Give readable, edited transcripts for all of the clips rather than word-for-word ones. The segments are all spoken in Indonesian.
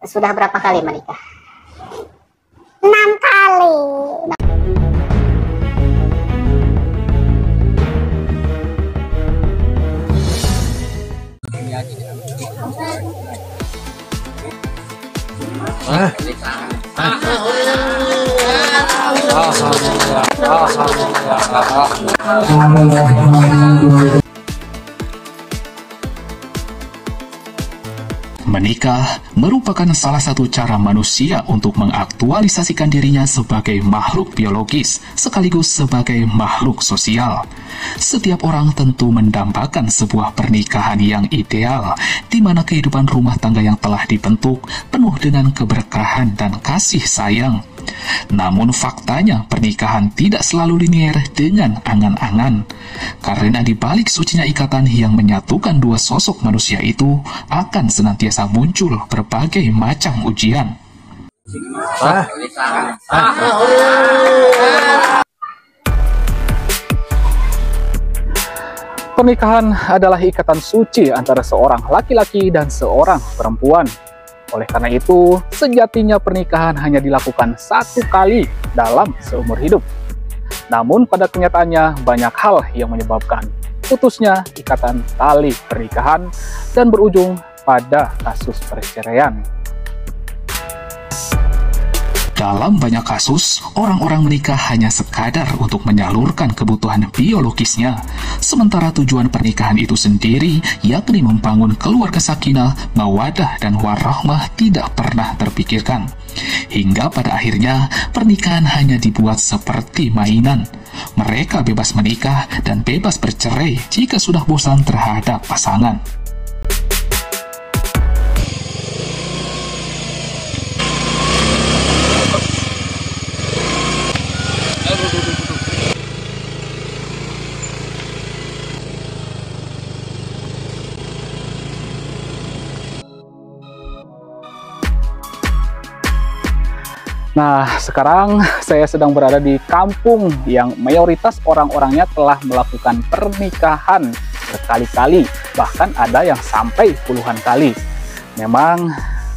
Sudah berapa kali menikah? 6 kali. Menikah merupakan salah satu cara manusia untuk mengaktualisasikan dirinya sebagai makhluk biologis sekaligus sebagai makhluk sosial. Setiap orang tentu mendambakan sebuah pernikahan yang ideal, di mana kehidupan rumah tangga yang telah dibentuk penuh dengan keberkahan dan kasih sayang. Namun faktanya pernikahan tidak selalu linier dengan angan-angan, karena di balik sucinya ikatan yang menyatukan dua sosok manusia itu akan senantiasa muncul berbagai macam ujian. Pernikahan adalah ikatan suci antara seorang laki-laki dan seorang perempuan. Oleh karena itu, sejatinya pernikahan hanya dilakukan satu kali dalam seumur hidup. Namun pada kenyataannya banyak hal yang menyebabkan putusnya ikatan tali pernikahan dan berujung pada kasus perceraian. Dalam banyak kasus, orang-orang menikah hanya sekadar untuk menyalurkan kebutuhan biologisnya, sementara tujuan pernikahan itu sendiri, yakni membangun keluarga sakinah, mawadah, dan warahmah tidak pernah terpikirkan. Hingga pada akhirnya, pernikahan hanya dibuat seperti mainan. Mereka bebas menikah dan bebas bercerai jika sudah bosan terhadap pasangan. Nah, sekarang saya sedang berada di kampung yang mayoritas orang-orangnya telah melakukan pernikahan berkali-kali, bahkan ada yang sampai puluhan kali. Memang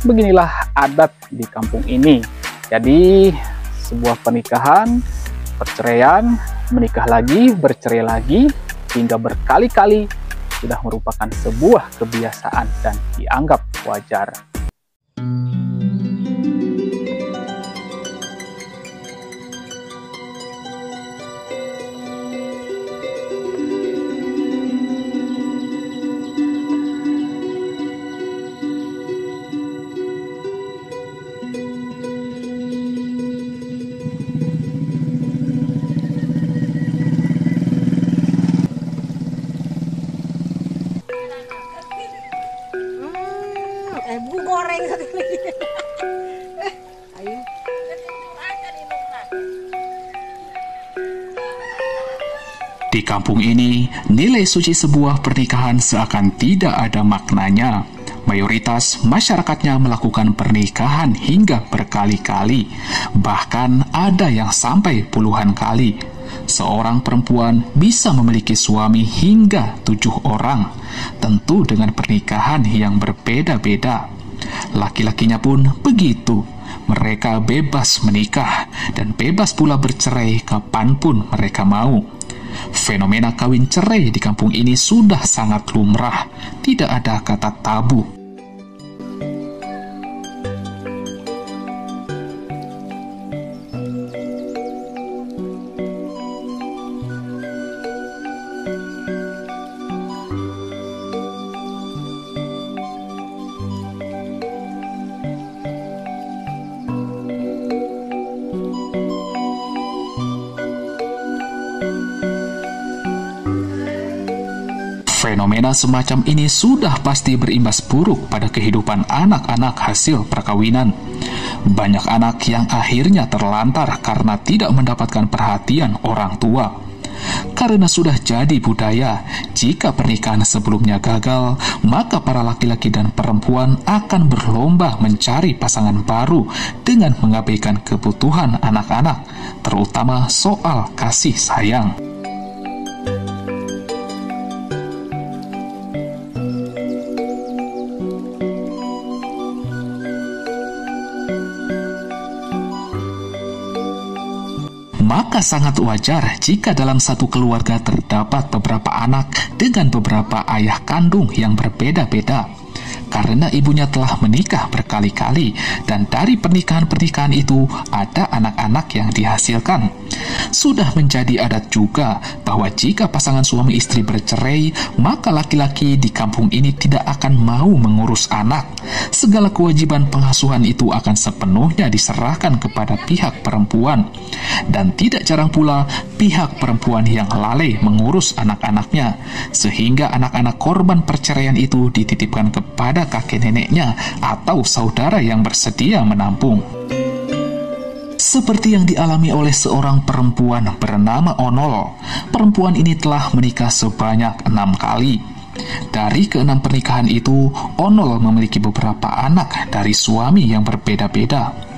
beginilah adat di kampung ini. Jadi, sebuah pernikahan, perceraian, menikah lagi, bercerai lagi, hingga berkali-kali sudah merupakan sebuah kebiasaan dan dianggap wajar. Bu goreng satu lagi. Ayo. Di kampung ini, nilai suci sebuah pernikahan seakan tidak ada maknanya. Mayoritas masyarakatnya melakukan pernikahan hingga berkali-kali, bahkan ada yang sampai puluhan kali. Seorang perempuan bisa memiliki suami hingga 7 orang, tentu dengan pernikahan yang berbeda-beda. Laki-lakinya pun begitu. Mereka bebas menikah dan bebas pula bercerai kapanpun mereka mau. Fenomena kawin cerai di kampung ini sudah sangat lumrah, tidak ada kata tabu. Fenomena semacam ini sudah pasti berimbas buruk pada kehidupan anak-anak hasil perkawinan. Banyak anak yang akhirnya terlantar karena tidak mendapatkan perhatian orang tua. Karena sudah jadi budaya, jika pernikahan sebelumnya gagal, maka para laki-laki dan perempuan akan berlomba mencari pasangan baru dengan mengabaikan kebutuhan anak-anak, terutama soal kasih sayang. Maka sangat wajar jika dalam satu keluarga terdapat beberapa anak dengan beberapa ayah kandung yang berbeda-beda. Karena ibunya telah menikah berkali-kali dan dari pernikahan-pernikahan itu ada anak-anak yang dihasilkan. Sudah menjadi adat juga bahwa jika pasangan suami istri bercerai, maka laki-laki di kampung ini tidak akan mau mengurus anak. Segala kewajiban pengasuhan itu akan sepenuhnya diserahkan kepada pihak perempuan. Dan tidak jarang pula pihak perempuan yang lalai mengurus anak-anaknya, sehingga anak-anak korban perceraian itu dititipkan kepada kakek neneknya atau saudara yang bersedia menampung. Seperti yang dialami oleh seorang perempuan bernama Onol. Perempuan ini telah menikah sebanyak 6 kali. Dari ke-6 pernikahan itu, Onol memiliki beberapa anak dari suami yang berbeda-beda.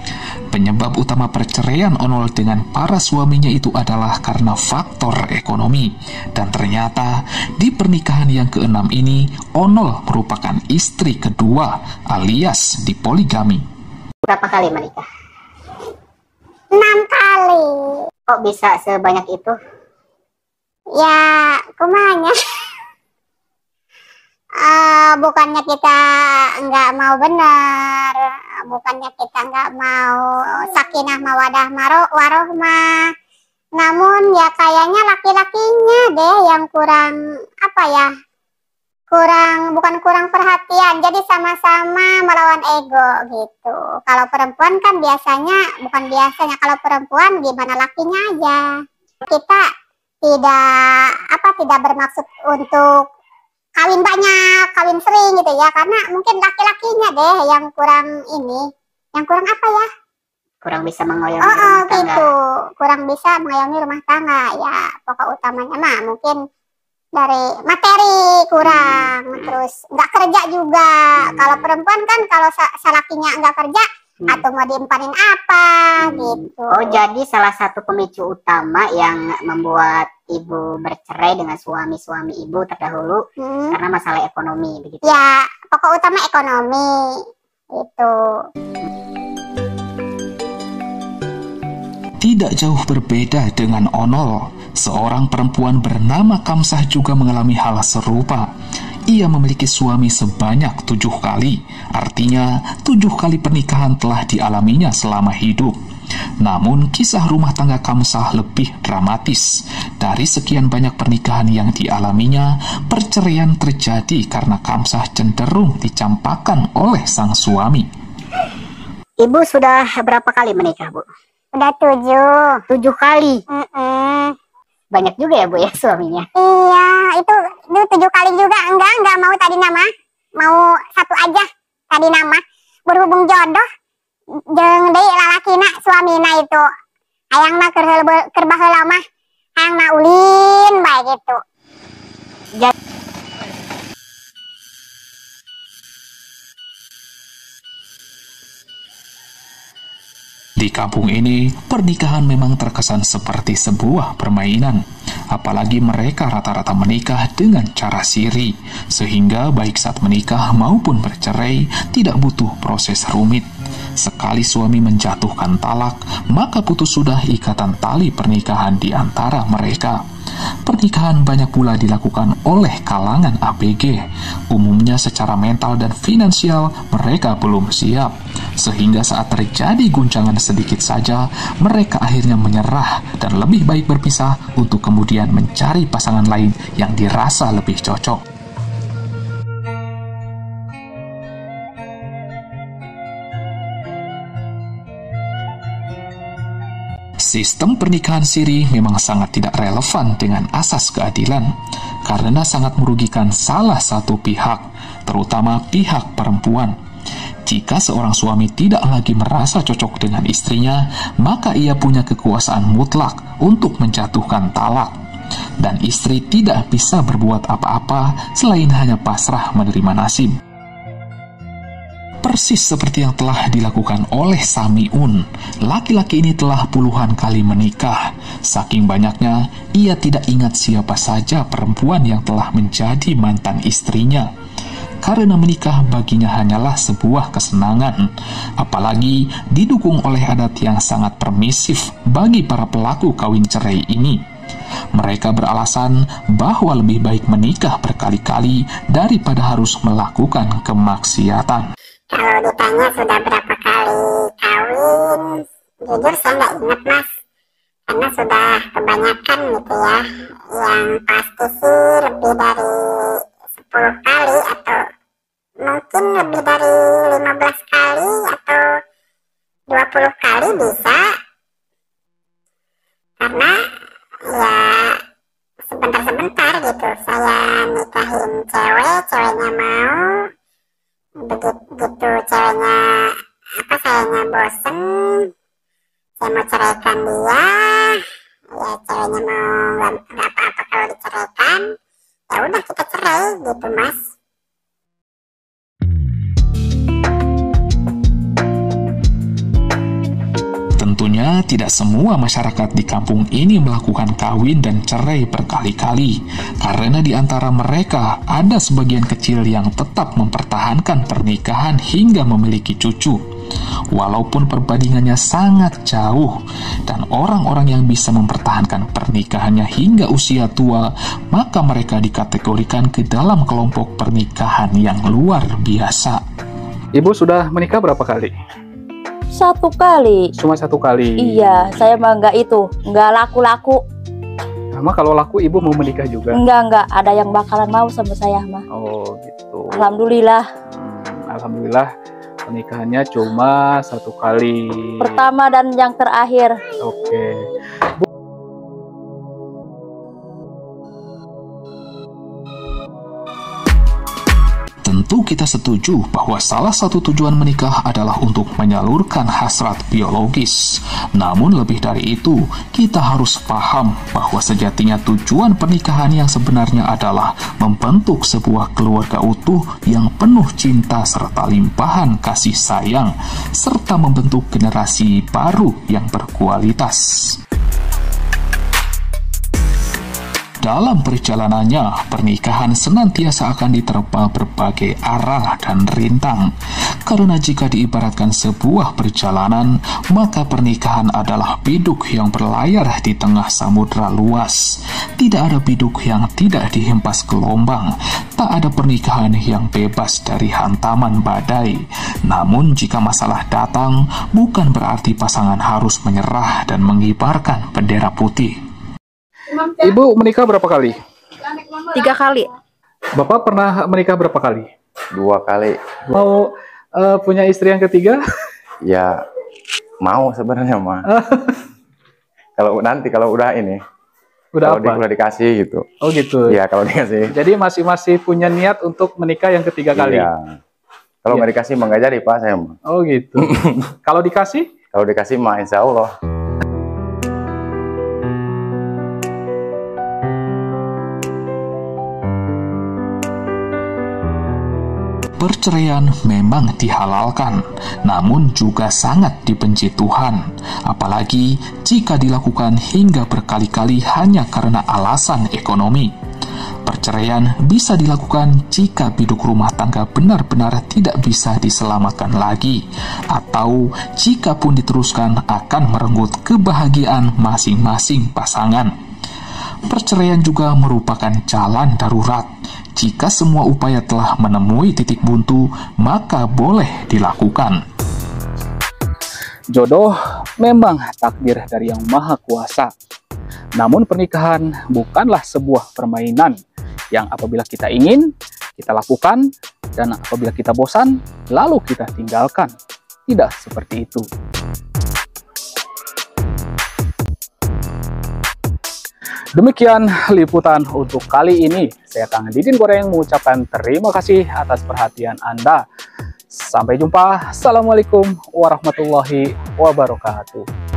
Penyebab utama perceraian Onol dengan para suaminya itu adalah karena faktor ekonomi. Dan ternyata di pernikahan yang ke-6 ini, Onol merupakan istri kedua alias dipoligami. Berapa kali menikah? 6 kali. Kok bisa sebanyak itu? Ya, kumanya. Bukannya kita nggak mau benar, bukannya kita nggak mau sakinah mawadah warohmah. Namun ya kayaknya laki-lakinya deh yang kurang, apa ya, bukan kurang perhatian, jadi sama-sama melawan ego gitu. Kalau perempuan kan kalau perempuan gimana lakinya aja. Kita tidak bermaksud untuk kawin banyak, kawin sering gitu ya, karena mungkin laki-lakinya deh yang kurang apa ya? Kurang bisa mengayomi rumah tangga. Gitu, kurang bisa mengayomi rumah tangga. Ya pokok utamanya mah mungkin dari materi kurang, terus nggak kerja juga. Kalau perempuan kan kalau salakinya nggak kerja, atau mau diempanin apa gitu. Oh, jadi salah satu pemicu utama yang membuat ibu bercerai dengan suami ibu terdahulu karena masalah ekonomi begitu. Ya, pokok utama ekonomi itu. Tidak jauh berbeda dengan Onol, seorang perempuan bernama Kamsah juga mengalami hal serupa. Ia memiliki suami sebanyak 7 kali, artinya 7 kali pernikahan telah dialaminya selama hidup. Namun kisah rumah tangga Kamsah lebih dramatis. Dari sekian banyak pernikahan yang dialaminya, perceraian terjadi karena Kamsah cenderung dicampakkan oleh sang suami. Ibu sudah berapa kali menikah, Bu? Udah 7 kali. Banyak juga ya, Bu, ya suaminya? Iya, itu 7 kali juga. Enggak mau tadi nama. Mau 1 aja tadi nama. Berhubung jodoh, jeung deui lalakina suamina itu. Hayangna keur baheula mah, hayangna ulin bae gitu. Di kampung ini, pernikahan memang terkesan seperti sebuah permainan. Apalagi mereka rata-rata menikah dengan cara siri, sehingga baik saat menikah maupun bercerai tidak butuh proses rumit. Sekali suami menjatuhkan talak, maka putus sudah ikatan tali pernikahan di antara mereka. Pernikahan banyak pula dilakukan oleh kalangan ABG. Umumnya secara mental dan finansial mereka belum siap, sehingga saat terjadi guncangan sedikit saja, mereka akhirnya menyerah dan lebih baik berpisah untuk kemudian mencari pasangan lain yang dirasa lebih cocok. Sistem pernikahan siri memang sangat tidak relevan dengan asas keadilan, karena sangat merugikan salah satu pihak, terutama pihak perempuan. Jika seorang suami tidak lagi merasa cocok dengan istrinya, maka ia punya kekuasaan mutlak untuk menjatuhkan talak. Dan istri tidak bisa berbuat apa-apa selain hanya pasrah menerima nasib. Persis seperti yang telah dilakukan oleh Samiun, laki-laki ini telah puluhan kali menikah. Saking banyaknya, ia tidak ingat siapa saja perempuan yang telah menjadi mantan istrinya. karena menikah baginya hanyalah sebuah kesenangan, apalagi didukung oleh adat yang sangat permisif bagi para pelaku kawin cerai ini. Mereka beralasan bahwa lebih baik menikah berkali-kali daripada harus melakukan kemaksiatan. Kalau ditanya sudah berapa kali kawin, jujur saya nggak ingat mas, karena sudah kebanyakan gitu ya. Yang pasti sih lebih dari 10 kali atau mungkin lebih dari 15 kali atau 20 kali bisa. Karena ya sebentar-sebentar gitu saya nikahin cewek, ceweknya mau, begitu ceweknya sayanya bosen, saya mau ceraikan dia, ya ceweknya mau nggak apa-apa kalau diceraikan, ya udah kita cerai gitu mas. Tentunya tidak semua masyarakat di kampung ini melakukan kawin dan cerai berkali-kali, karena di antara mereka ada sebagian kecil yang tetap mempertahankan pernikahan hingga memiliki cucu. Walaupun perbandingannya sangat jauh, dan orang-orang yang bisa mempertahankan pernikahannya hingga usia tua, maka mereka dikategorikan ke dalam kelompok pernikahan yang luar biasa. Ibu sudah menikah berapa kali? 1 kali. Cuma 1 kali? Iya, saya mah nggak laku-laku. Sama kalau laku ibu mau menikah juga? Enggak, ada yang bakalan mau sama saya mah. Oh gitu. Alhamdulillah. Alhamdulillah pernikahannya cuma 1 kali. Pertama dan yang terakhir. Oke. Tentu kita setuju bahwa salah satu tujuan menikah adalah untuk menyalurkan hasrat biologis. Namun lebih dari itu, kita harus paham bahwa sejatinya tujuan pernikahan yang sebenarnya adalah membentuk sebuah keluarga utuh yang penuh cinta serta limpahan kasih sayang, serta membentuk generasi baru yang berkualitas. Dalam perjalanannya, pernikahan senantiasa akan diterpa berbagai arah dan rintang. Karena jika diibaratkan sebuah perjalanan, maka pernikahan adalah biduk yang berlayar di tengah samudra luas. Tidak ada biduk yang tidak dihempas gelombang. Tak ada pernikahan yang bebas dari hantaman badai. Namun jika masalah datang, bukan berarti pasangan harus menyerah dan mengibarkan bendera putih. Ibu menikah berapa kali? 3 kali. Bapak pernah menikah berapa kali? 2 kali. Mau punya istri yang ketiga? Ya mau sebenarnya mah. Kalau udah ini. Udah kalau apa? Udah dikasih gitu. Oh gitu. Iya kalau dikasih. Jadi masih punya niat untuk menikah yang ketiga kali? Iya. Kalau nggak dikasih mah nggak jadi pak saya mah. Oh gitu. Kalau dikasih? Kalau dikasih mah insya Allah. Perceraian memang dihalalkan, namun juga sangat dibenci Tuhan, apalagi jika dilakukan hingga berkali-kali hanya karena alasan ekonomi. Perceraian bisa dilakukan jika biduk rumah tangga benar-benar tidak bisa diselamatkan lagi, atau jika pun diteruskan akan merenggut kebahagiaan masing-masing pasangan. Perceraian juga merupakan jalan darurat. Jika semua upaya telah menemui titik buntu, maka boleh dilakukan. Jodoh memang takdir dari Yang Maha Kuasa. Namun pernikahan bukanlah sebuah permainan yang apabila kita ingin, kita lakukan, dan apabila kita bosan, lalu kita tinggalkan. Tidak seperti itu. Demikian liputan untuk kali ini. Saya Kang Didin Goreng mengucapkan terima kasih atas perhatian Anda. Sampai jumpa. Assalamualaikum warahmatullahi wabarakatuh.